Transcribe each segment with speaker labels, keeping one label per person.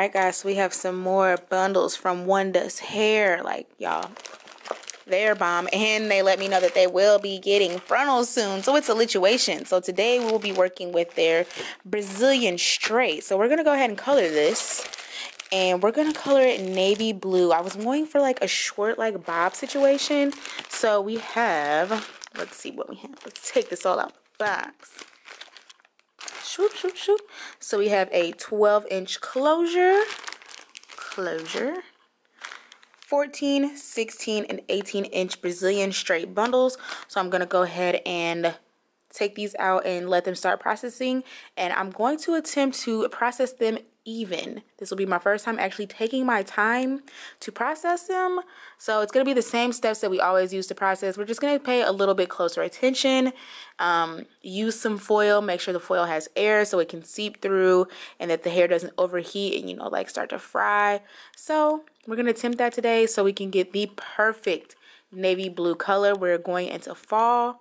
Speaker 1: Alright guys, so we have some more bundles from Wondess hair. Like, y'all, they're bomb. And they let me know that they will be getting frontals soon. So it's a lituation. So today we will be working with their Brazilian straight. So we're going to go ahead and color this. And we're going to color it navy blue. I was going for like a short like bob situation. So we have, let's see what we have. Let's take this all out the box. Shoop, shoop, shoop. So we have a 12-inch closure, 14, 16, and 18-inch Brazilian straight bundles. So I'm going to go ahead and take these out and let them start processing. And I'm going to attempt to process them even. This will be my first time actually taking my time to process them. So it's going to be the same steps that we always use to process. We're just going to pay a little bit closer attention. Use some foil. Make sure the foil has air so it can seep through and that the hair doesn't overheat and, you know, like start to fry. So we're going to attempt that today so we can get the perfect navy blue color. We're going into fall.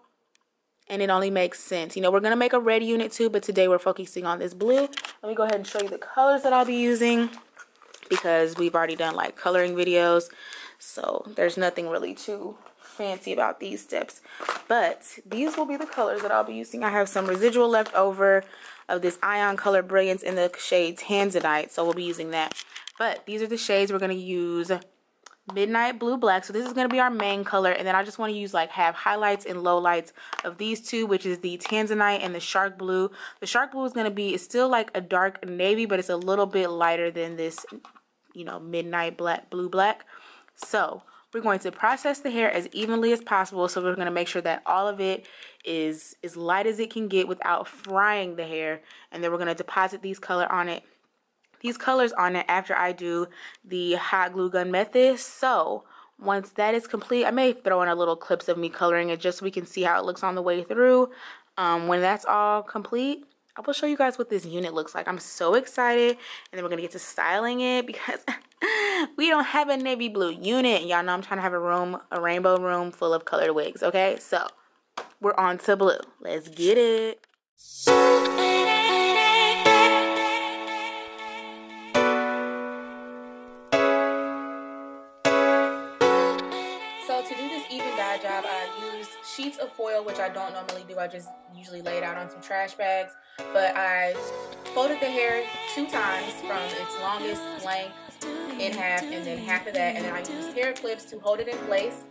Speaker 1: And it only makes sense. You know, we're going to make a red unit too, but today we're focusing on this blue. Let me go ahead and show you the colors that I'll be using because we've already done like coloring videos. So there's nothing really too fancy about these steps. But these will be the colors that I'll be using. I have some residual left over of this Ion Color Brilliance in the shade Tanzanite. So we'll be using that. But these are the shades we're going to use. Midnight Blue Black. So this is going to be our main color, and then I just want to use like have highlights and lowlights of these two, which is the Tanzanite and the Shark Blue. The Shark Blue is going to be, it's still like a dark navy, but it's a little bit lighter than this, you know, Midnight Blue Black. So we're going to process the hair as evenly as possible. So we're going to make sure that all of it is as light as it can get without frying the hair, and then we're going to deposit these colors on it after I do the hot glue gun method. So once that is complete, I may throw in a little clips of me coloring it just so we can see how it looks on the way through. When that's all complete, I will show you guys what this unit looks like. I'm so excited. And then we're going to get to styling it because we don't have a navy blue unit. Y'all know I'm trying to have a rainbow room full of colored wigs, okay? So we're on to blue. Let's get it. Job, I used sheets of foil, which I don't normally do. I just usually lay it out on some trash bags, but I folded the hair 2 times from its longest length in half and then half of that, and then I used hair clips to hold it in place.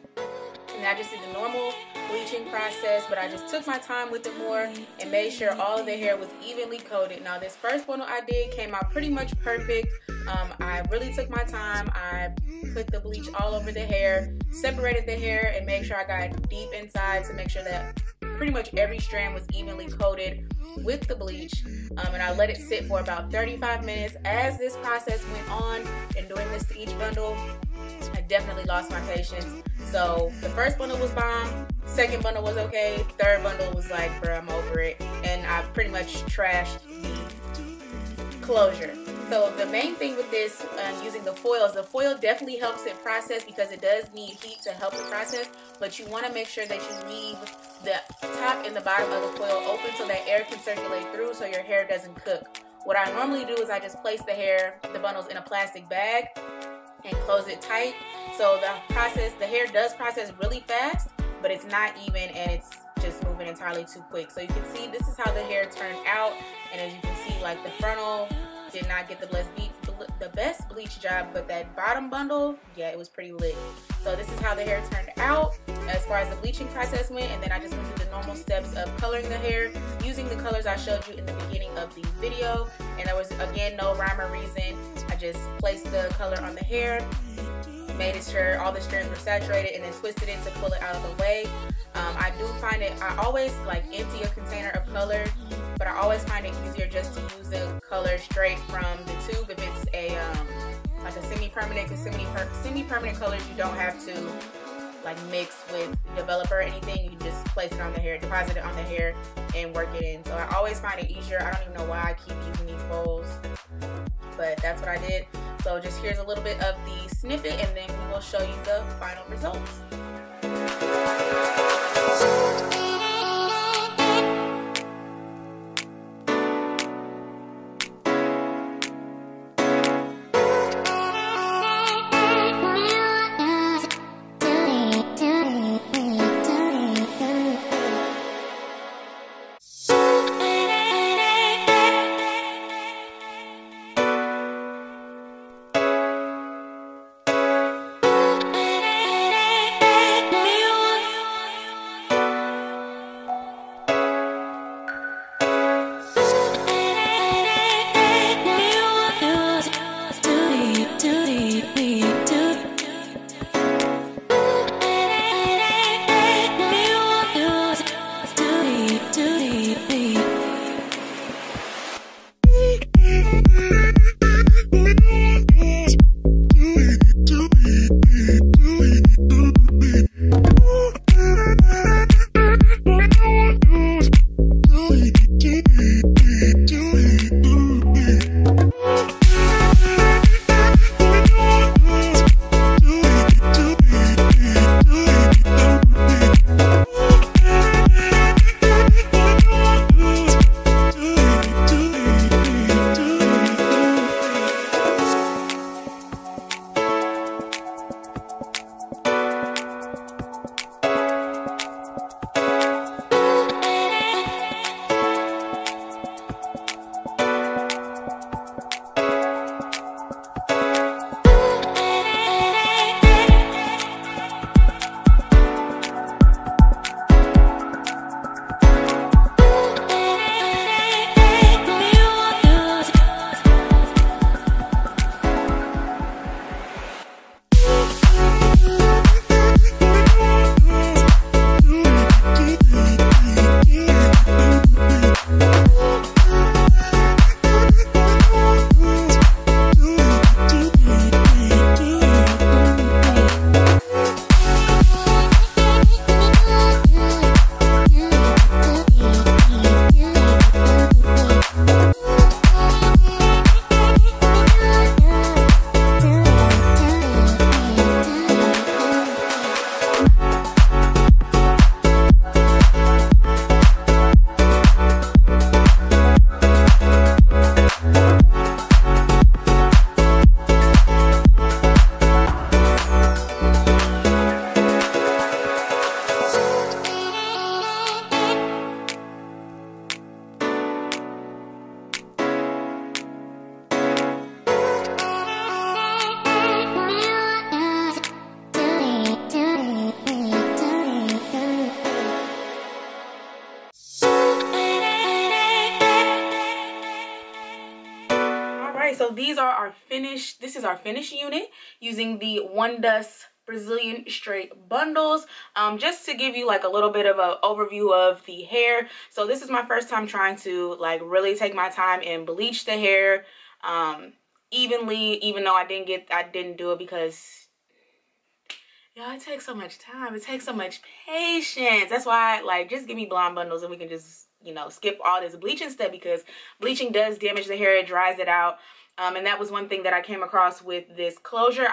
Speaker 1: And I just did the normal bleaching process, but I just took my time with it more and made sure all of the hair was evenly coated. Now this first bundle I did came out pretty much perfect. I really took my time. I put the bleach all over the hair, separated the hair, and made sure I got deep inside to make sure that pretty much every strand was evenly coated with the bleach. And I let it sit for about 35 minutes. As this process went on and doing this to each bundle, I definitely lost my patience. So the first bundle was bomb, second bundle was okay, third bundle was like, bruh, I'm over it. And I pretty much trashed the closure. So the main thing with this, using the foil, is the foil definitely helps it process because it does need heat to help the process, but you want to make sure that you leave the top and the bottom of the foil open so that air can circulate through so your hair doesn't cook. What I normally do is I just place the bundles in a plastic bag and close it tight. So the hair does process really fast, but it's not even and it's just moving entirely too quick. So you can see this is how the hair turned out, and as you can see, like the frontal did not get the best bleach job, but that bottom bundle, yeah, it was pretty lit. So this is how the hair turned out as far as the bleaching process went, and then I just went through the normal steps of coloring the hair using the colors I showed you in the beginning of the video, and there was again no rhyme or reason. I just placed the color on the hair, made sure all the strands were saturated, and then twisted it to pull it out of the way. I do find it, I always like empty a container of color, but I always find it easier just to use the color straight from the tube if it's a like a semi-permanent, because semi-permanent colors you don't have to like mix with developer or anything. You can just place it on the hair, deposit it on the hair, and work it in. So I always find it easier. I don't even know why I keep using these bowls, but that's what I did. So just here's a little bit of the snippet, and then we will show you the final results. these are our finished, this is our finished unit using the Wondess Brazilian straight bundles. Just to give you like a little bit of an overview of the hair. So this is my first time trying to like really take my time and bleach the hair evenly, even though I didn't do it because y'all, it takes so much time. It takes so much patience. That's why, like, just give me blonde bundles and we can just, you know, skip all this bleaching stuff, because bleaching does damage the hair. It dries it out. And that was one thing that I came across with this closure.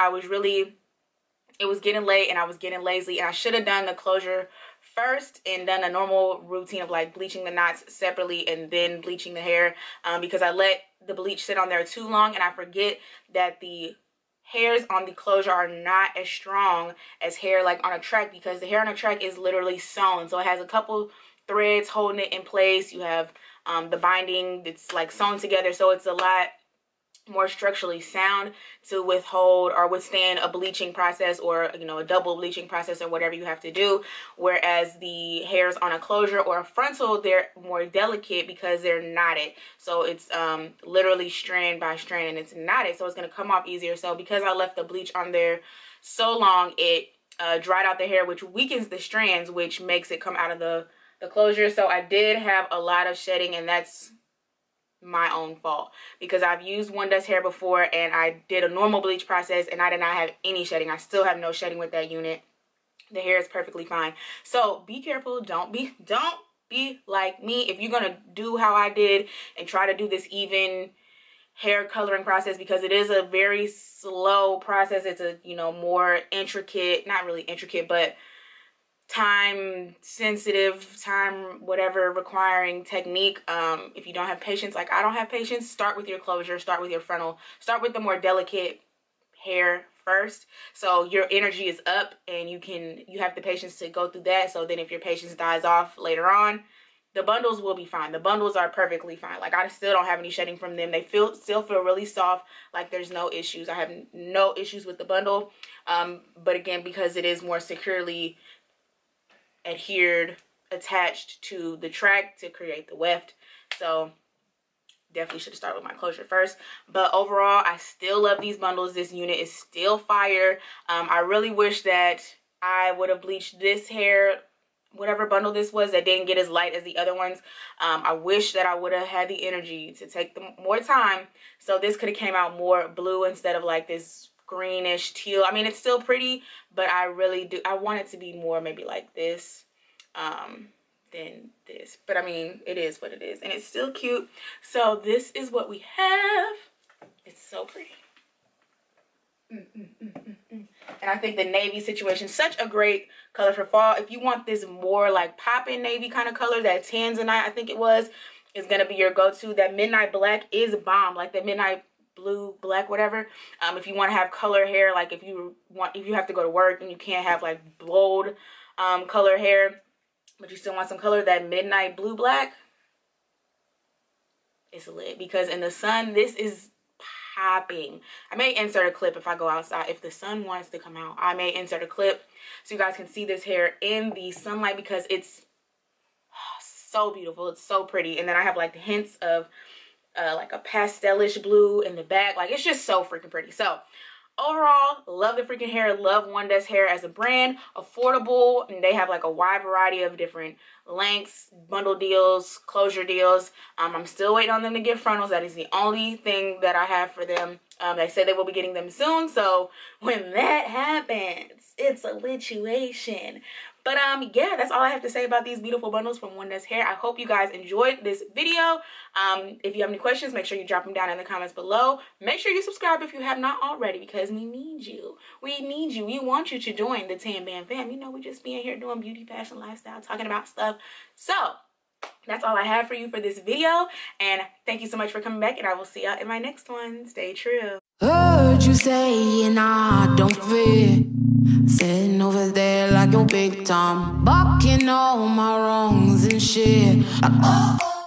Speaker 1: It was getting late and I was getting lazy, and I should have done the closure first and done a normal routine of like bleaching the knots separately and then bleaching the hair, because I let the bleach sit on there too long, and I forget that the hairs on the closure are not as strong as hair like on a track, because the hair on a track is literally sewn. So it has a couple threads holding it in place. You have the binding that's like sewn together, so it's a lot more structurally sound to withhold or withstand a bleaching process, or, you know, a double bleaching process or whatever you have to do. Whereas the hairs on a closure or a frontal, they're more delicate because they're knotted. So it's literally strand by strand, and it's knotted, so it's going to come off easier. So because I left the bleach on there so long, it dried out the hair, which weakens the strands, which makes it come out of the closure. So I did have a lot of shedding, and that's my own fault, because I've used Wondess hair before and I did a normal bleach process and I did not have any shedding. I still have no shedding with that unit. The hair is perfectly fine. So be careful. Don't be like me. If you're gonna do how I did and try to do this even hair coloring process, because it is a very slow process. It's a, you know, more intricate, not really intricate, but time sensitive, time whatever requiring technique. If you don't have patience, like I don't have patience, start with your closure, start with your frontal, start with the more delicate hair first, so your energy is up and you have the patience to go through that. So then if your patience dies off later on, the bundles will be fine. The bundles are perfectly fine. Like I still don't have any shedding from them. They still feel really soft. Like there's no issues. I have no issues with the bundle. But again, because it is more securely attached to the track to create the weft, so definitely should have started with my closure first. But overall, I still love these bundles. This unit is still fire. I really wish that I would have bleached this hair, whatever bundle this was, that didn't get as light as the other ones. I wish that I would have had the energy to take more time, so this could have came out more blue instead of like this greenish teal. I mean, it's still pretty, but I want it to be more maybe like this than this. But I mean, it is what it is, and it's still cute. So this is what we have. It's so pretty. And I think the navy situation, such a great color for fall. If you want this more like popping navy kind of color, that Tangeia, I think it was, is gonna be your go-to. That midnight black is bomb, like the midnight blue, black, whatever. If you want to have color hair, like if you have to go to work and you can't have like bold color hair, but you still want some color, that midnight blue black is lit, because in the sun this is popping. I may insert a clip if I go outside. If the sun wants to come out, I may insert a clip so you guys can see this hair in the sunlight, because it's so beautiful. It's so pretty. And then I have like the hints of like a pastelish blue in the back. Like it's just so freaking pretty. So overall, love the freaking hair. Love Wondess hair as a brand. Affordable, and they have like a wide variety of different lengths, bundle deals, closure deals. I'm still waiting on them to get frontals. That is the only thing that I have for them. They say they will be getting them soon, so when that happens, it's a lituation. But yeah, that's all I have to say about these beautiful bundles from Wondess hair. I hope you guys enjoyed this video. If you have any questions, make sure you drop them down in the comments below. Make sure you subscribe if you have not already, because we need you. We need you. We want you to join the Tan Band fam. You know, we just be in here doing beauty, fashion, lifestyle, talking about stuff. So that's all I have for you for this video, and thank you so much for coming back, and I will see y'all in my next one. Stay true.
Speaker 2: Heard you saying I don't fit, sitting over there like your big time, barking all my wrongs and shit.